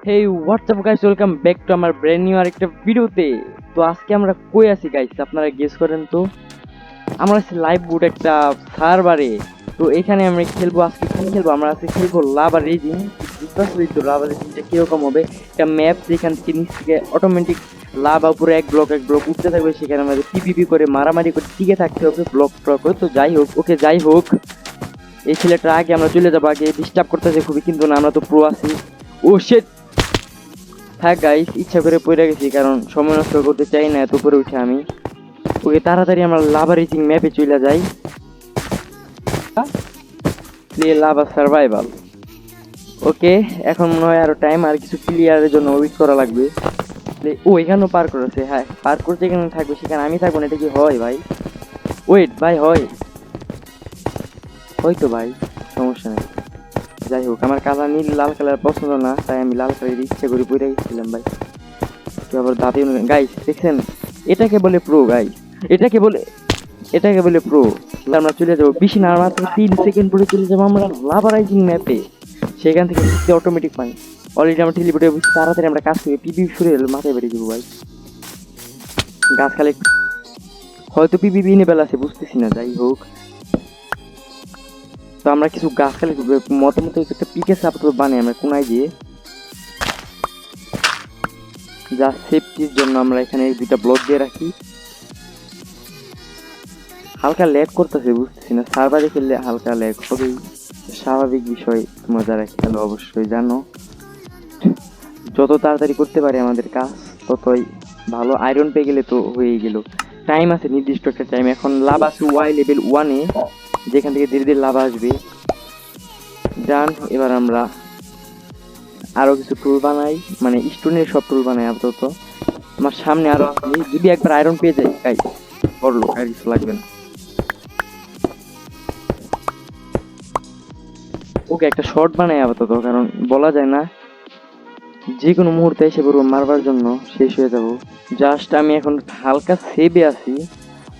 Hey WhatsApp guys, welcome back to আমার brand new আরেকটা ভিডিওতে। তো আজকে আমরা কই আছি গাইস, আপনারা গেস করেন তো। আমরা আছি লাইভ বুট একটা সার্ভারে। তো এখানে আমরা খেলবো, আজকে কি খেলবো, আমরা আজকে খেলবো লাভা রেজিং। বুঝতে পারছি তো লাভা রেজিংটা কিরকম হবে। একটা ম্যাপ যেখান থেকে নিচ থেকে অটোমেটিক লাভা উপরে এক ব্লক উঠতে থাকবে, সেখানে আমাদের পিপিপি করে মারামারি করে টিকে থাকতে হবে ব্লক ব্লক করে। তো যাই হোক, ওকে যাই হোক, এই ছেলেটা আগে আমরা চলে যাবো, আগে ডিস্টার্ব করতেছে খুবই, কিন্তু না আমরা তো প্রো আছি। ও শেট, হ্যাঁ গাইস, ইচ্ছা করে পড়ে গেছি কারণ সময় নষ্ট করতে চাই না এত উপরে উঠে আমি। ওকে তাড়াতাড়ি আমরা লাভা রিচিং ম্যাপে চলে যাই। Play lava survival. ওকে, এখন মনে হয় আরো টাইম, আর কিছু প্লেয়ারের জন্য ওয়েট করা লাগবে। ও এখানেও পার করেছে, হ্যাঁ পার করতে এখানে থাকবে, সেখানে আমি থাকবো না, এটা কি হয় ভাই? ওয়েট ভাই, হয় হয়তো ভাই, সমস্যা নেই। যাই হোক, আমার কালার নীল লাল কালার পছন্দ না, তাই আমি লাল কালারের ইচ্ছা করে পড়ে গেছিলাম ভাই। কি আবার দাঁতে গাইস দেখছেন, এটাকে বলে প্রো গাইস, এটাকে বলে এটাকে বলে প্রো। আমরা চলে যাবো বেশি না, মাত্র 3 সেকেন্ড পরে চলে যাবো আমরা লাভারাইজিং ম্যাপে। সেখান থেকে অটোমেটিক পাই। অলরেডি আমরা টেলিপোর্টে বসে, তাড়াতাড়ি আমরা কাজ করি, পিপি শুরু হলো, মাথায় বেরিয়ে যাবো ভাই। গাছ খালে হয়তো পিপি নেবেল আছে, বুঝতেছি না। যাই হোক, তো আমরা কিছু গাছ খালে মতো একটা পিকে সাপোর্ট বানাই আমরা কোনায় দিয়ে, যা সেফটির জন্য আমরা এখানে দুইটা ব্লক দিয়ে রাখি। হালকা ল্যাগ করতেছে, বুঝতেছি না, সার্ভারে খেললে হালকা ল্যাগ হবেই, স্বাভাবিক বিষয়। তোমরা যারা খেলো অবশ্যই জানো, যত তাড়াতাড়ি করতে পারি আমাদের কাজ ততই ভালো। আয়রন পেয়ে গেলে তো হয়েই গেল। টাইম আছে, নির্দিষ্ট একটা টাইম। এখন লাভ আছে ওয়াই লেভেল 1-এ, যেখান থেকে ধীরে ধীরে লাভ আসবে। ডান, এবার আমরা আরো কিছু টুল বানাই, মানে স্টোনের সব টুল বানাই আপাতত। আমার সামনে আরো আছে, যদি একবার আয়রন পেয়ে যাই গাই করলো, আর কিছু লাগবে না। ওকে একটা শর্ট বানাই আপাতত, কারণ বলা যায় না, যে কোনো মুহূর্তে এসে পড়বো মারবার জন্য, শেষ হয়ে যাব। জাস্ট আমি এখন হালকা সেভে আছি।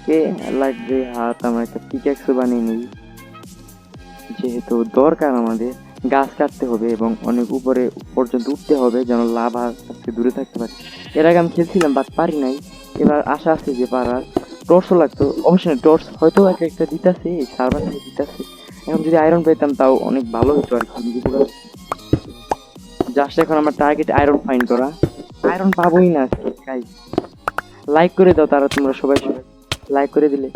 কে লাগবে হাত, আমরা একটা পিক্যাক্সও বানিয়ে নিই, যেহেতু দরকার আমাদের। গাছ কাটতে হবে এবং অনেক উপরে পর্যন্ত উঠতে হবে, যেন লাভা থেকে দূরে থাকতে পারি। এর আগে আমি খেলছিলাম বাট পারি নাই, এবার আশা আছে যে পারার। টর্চও লাগতো, অবশ্যই টর্চ হয়তো একটা একটা দিতেছে, এই সার্ভার থেকে দিতেছে। এখন যদি আয়রন পেতাম তাও অনেক ভালো হতো আর কি। জাস্ট এখন আমার টার্গেট আয়রন ফাইন্ড করা। আয়রন পাবোই না আজকে গাইস। লাইক করে দাও তারা, তোমরা সবাই সবাই লাইক করে দিলে।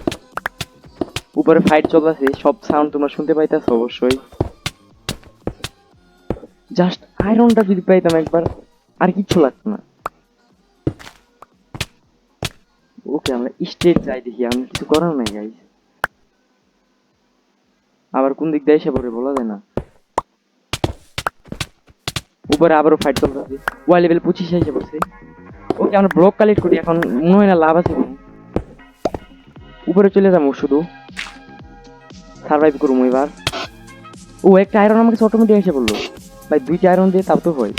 উপরে ফাইট চলতেছে, সব সাউন্ড তোমরা শুনতে পাইতেছো অবশ্যই। জাস্ট আয়রনটা যদি পাইতাম একবার, আর কিচ্ছু লাগতো না। ওকে, আমরা স্ট্রেট যাই, দেখি আমি কিছু করার নাই গাইস। আবার কোন দিক দিয়ে এসে পড়ে বলা যায় না। উপরে আবারও ফাইট চলতেছে, ওয়াই লেভেল 25 এসে পড়ছে। ওকে, আমরা ব্লক কালেক্ট করি, এখন মনে হয় না লাভ আছে কোনো। উপরে চলে যাবো, শুধু সার্ভাইভ করবো এবার। ও একটা আয়রন আমার কাছে অটোমেটিক এসে পড়লো ভাই, 2টা আয়রন দিয়ে তাও তো হয়।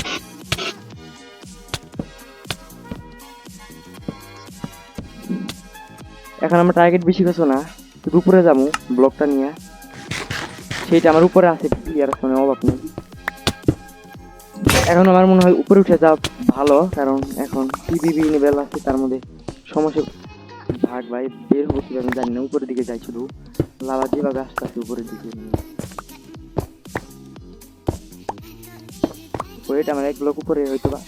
এখন আমরা টার্গেট বেশি কিছু না, শুধু উপরে যাবো ব্লকটা নিয়ে। সেইটা আমার উপরে আছে, প্লেয়ার ফোনে অভাব নেই। এখন আমার মনে হয় উপরে উঠে যাওয়া ভালো, কারণ এখন পিভিবি লেভেল আছে, তার মধ্যে সমস্যা। ভাগ ভাই, বের হবো কিভাবে আমি জানি না, উপরের দিকে যাই শুধু। লাভা যেভাবে আসতে আছে উপরের দিকে। ওয়েট, আমার এক ব্লক উপরে হয়তো বা।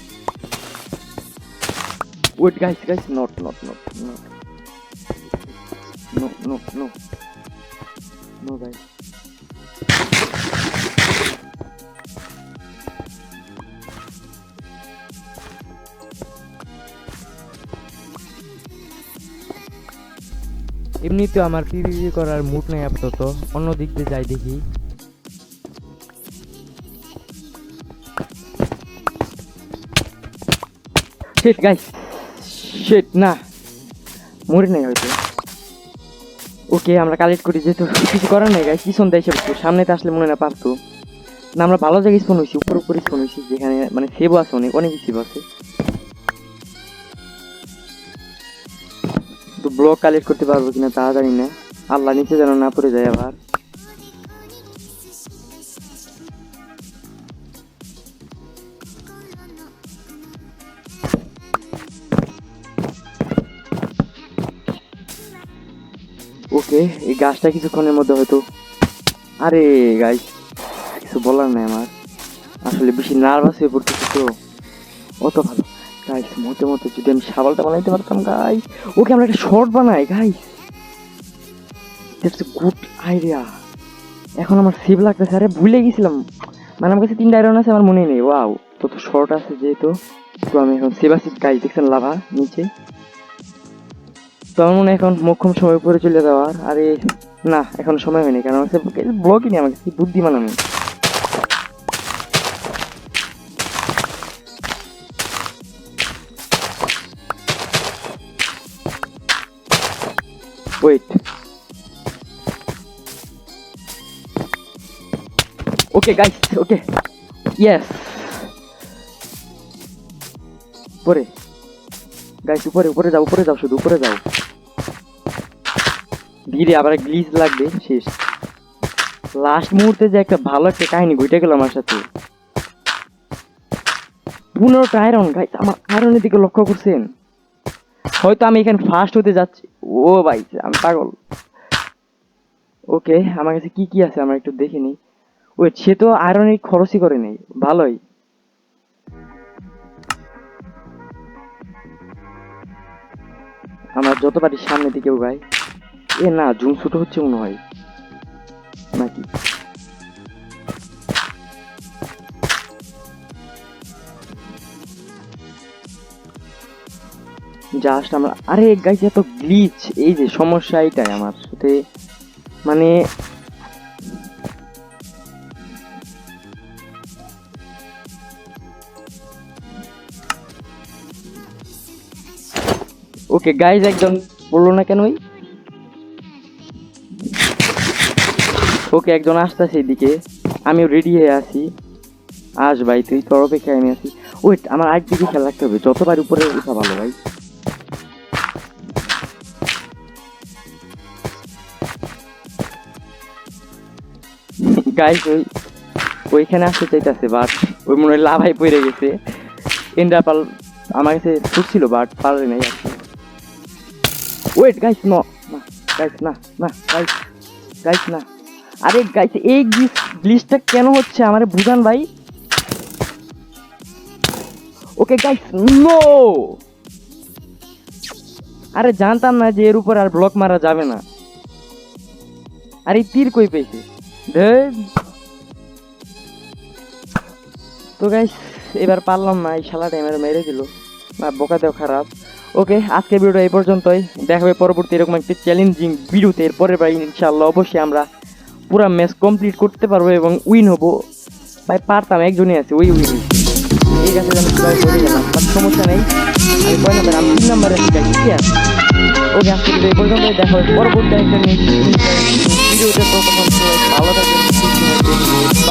Wait guys guys, not not not not, no no no no guys. এমনিতে আমার পিভিপি করার মুড নেই আপাতত, অন্য দিক দিয়ে যাই দেখি। শেট গাইস, শেট না, মরি নাই হয়তো। ওকে, আমরা কালেক্ট করি, যেহেতু কিছু করার নাই গাইস। পিছন দেয় সে সামনে তো আসলে মনে না পারতো না। আমরা ভালো জায়গায় স্পন হয়েছি, উপর উপরে স্পন হয়েছি, যেখানে মানে সেভ আছে, অনেক অনেক সেভ আছে। তো ব্লক কালেক্ট করতে পারবো কিনা তা জানি না, আল্লাহ নিচে যেন না পড়ে যায় আবার। ওকে, এই গাছটা কিছুক্ষণের মধ্যে হয়তো, আরে গাইস কিছু বলার নাই আমার, আসলে বেশি নার্ভাস হয়ে পড়তেছি তো, অত ভালো গাইস। মতে মতে যদি আমি শাবলটা বানাইতে পারতাম গাইস। ওকে, আমরা একটা শর্ট বানাই guys, that's a good idea. এখন আমার সেভ লাগতেছে, আরে ভুলে গেছিলাম, মানে আমার কাছে 3টা আয়রন আছে, আমার মনে নেই। ওয়াও, তো শর্ট আছে যেহেতু, তো আমি এখন সেভ আছি গাইস। দেখছেন লাভা নিচে, তো আমার মনে হয় এখন মোক্ষম সময় উপরে চলে যাওয়ার। আরে না, এখন সময় হয়নি, কারণ আমার কাছে ব্লকই নেই, আমার কাছে বুদ্ধিমান আমি। Wait, okay guys, okay yes, উপরে গাইস, উপরে উপরে যাও, উপরে যাও, শুধু উপরে যাও। ধীরে, আবার গ্লিচ লাগবে, শেষ। লাস্ট মুহূর্তে যে একটা ভালো একটা কাহিনী ঘটে গেল আমার সাথে। 15টা আয়রন গাইস, আমার আয়রনের দিকে লক্ষ্য করছেন? হয়তো আমি এখানে ফার্স্ট হতে যাচ্ছি। ও ভাই, আমি পাগল। ওকে, আমার কাছে কি কি আছে আমরা একটু দেখে নিই। ওই সে তো আয়রনের খরচই করে নেই, ভালোই। আমরা যত পারি সামনের দিকেও গাই। এ না, জুম ছোট হচ্ছে মনে হয় নাকি? জাস্ট আমরা, আরে গাইস এত গ্লিচ, এই যে সমস্যা এটাই আমার সাথে, মানে ওকে গাইস, একজন বললো না কেন? ওকে, একজন আসতেছে এদিকে, আমিও রেডি হয়ে আছি। আস ভাই, তুই তোর অপেক্ষায় আমি আছি। ওয়েট, আমার আগ দিকে খেয়াল রাখতে হবে, যতবার উপরে উঠা ভালো ভাই। গাইস ওইখানে আসতে চাইতেছে, বাট ওই মনে হয় লাভাই পড়ে গেছে। এন্ডারপাল আমার কাছে ছুটছিল, বাট পারে নাই। ওয়েট গাইস, না গাইস, না না গাইস, গাইস না। আরে গাইস, এই গ্লিচটা কেন হচ্ছে আমারে বুঝান ভাই। ওকে গাইস, নো, আরে জানতাম না যে এর উপর আর ব্লক মারা যাবে না। আরে তীর কই পেয়েছে? তো গাইস, এবার পারলাম না, এই শালাটা মেরে দিল না, বোকা দেও খারাপ। ওকে, আজকে ভিডিওটা এই পর্যন্তই, দেখা হবে পরবর্তী এরকম একটা চ্যালেঞ্জিং ভিডিওতে। এর পরের বার ইনশাআল্লাহ অবশ্যই আমরা পুরো ম্যাচ কমপ্লিট করতে পারবো এবং উইন হবো। ভাই পারতাম, একজনই আছে, ওই উইন। ঠিক আছে, আমি সবাই বলে গেলাম, বাট সমস্যা নেই। আমি 6 নাম্বার, আমি 3 নাম্বারে আছি, ঠিক আছে। ওকে, আজকে ভিডিও এই পর্যন্তই, দেখা হবে পরবর্তী একটা ভিডিওতে। ততক্ষণ ভালো থাকবেন, সুস্থ থাকবেন।